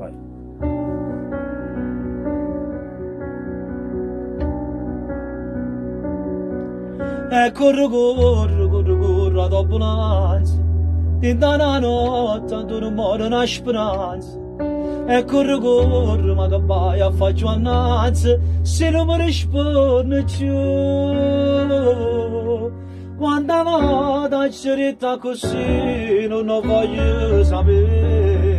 Vai. E corro ad abbonanza, di dana notte, tu non muore una speranza. E corro, ma che vai a faccio annanza, se non mi risponde più. Quando vado a cerita così, non lo voglio sapere.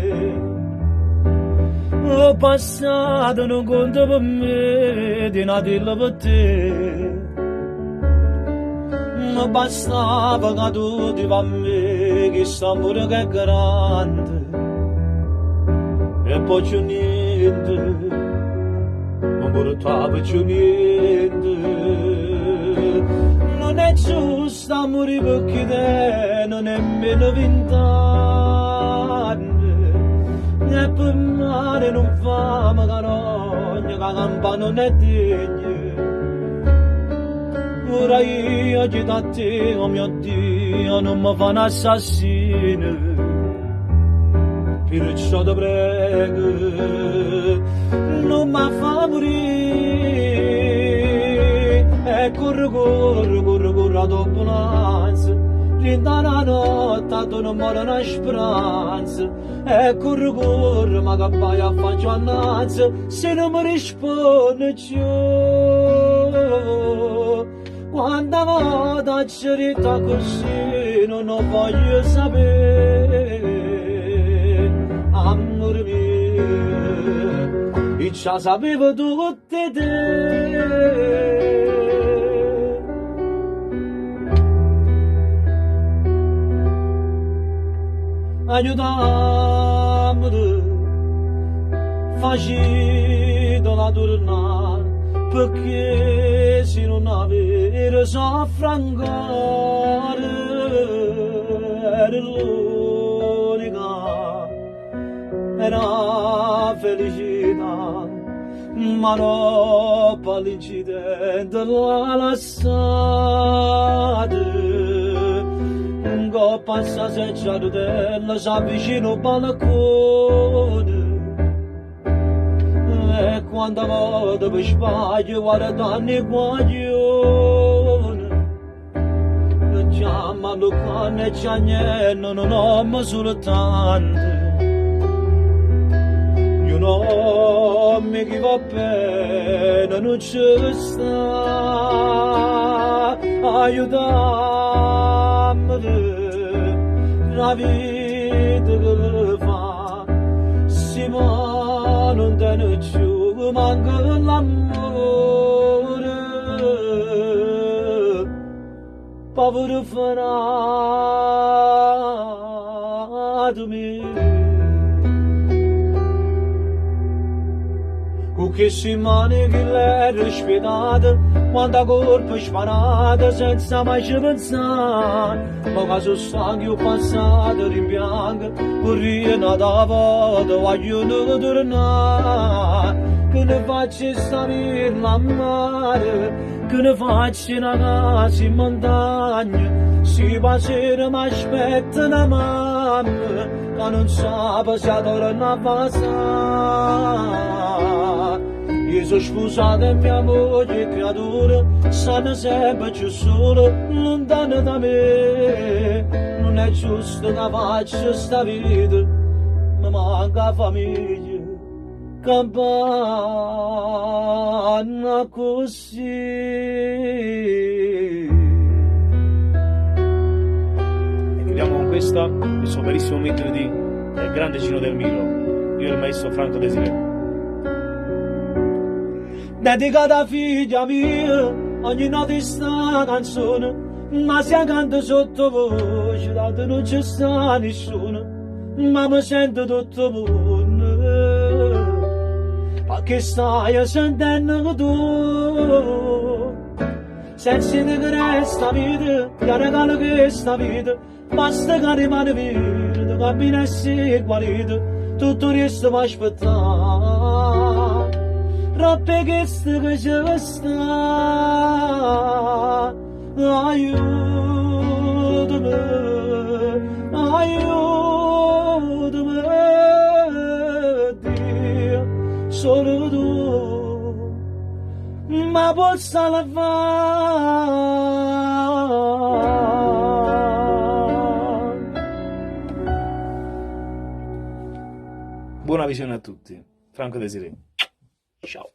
Ho passato non conto per me, di nadirlo per te. Non bastava che tu ti va me, che sta amore che è grande. E poi c'è niente, non portava più niente. Non è giusto morire perché te non è meno 20 anni. E per mare non fa ma carogna, che la campana non è degna. Ora io chiedo a te, oh mio Dio, non mi fa un assassino. Perciò ti prego, non mi fa morire. E corro ad abbonanza, rinda la notte, tu non muore una speranza. E corro, ma che vai a fare annanza, se non mi risponde più. Quando vado a cerita così, non lo voglio sapere. Amore mio, io già sapevo tutte te. Aiutammi, facito la tornare, perché se non avere soffro ancora, era l'unica, era felicità, ma no per l'incidente l'ha lasciata. Che passa se c'è della si avvicina al balcone. E quando vado per sbaglio guardando i guaglioni, chiama Lucane e Giagnello, non ho ma soltanto. Io non mi che va bene, non ci sta. Aiutammi, la vita che fa, si ma non te ne più, manca l'amore, povero fanato mio. Che si mani che l'è rispettata, quanta colpa sparata senza mai ci pensare. Ma caso sangue ho passato rimpiango, vorrei nata volta voglio non tornare. Che ne faccio sta villa a mare, che ne faccio una casa in montagna. Si passerà mi aspetta una mamma, che non sa se torna a passare. Io sono sposato e mia moglie e creatura stanno sempre più solo, lontano da me. Non è giusto che faccio sta vita, mi manca famiglia, campana così. E chiudiamo con questo bellissimo momento di grande Gino Del Milo, io e il maestro Franco Desiré. Dedicata a figlia mia, ogni notte sta canzone, ma se canta sottovoce, tanto non ci sta nessuno, ma mi sento tutto buono, perché stai sentendo tu, senza che resta vita, che regalo che sta vita, basta che rimane vita, cammina e si guarita, tutto il resto mi aspettare. Troppo che ci sta, aiutami, aiutami, solo tu, ma possa lavare. Buona visione a tutti. Franco Desiré. Ciao.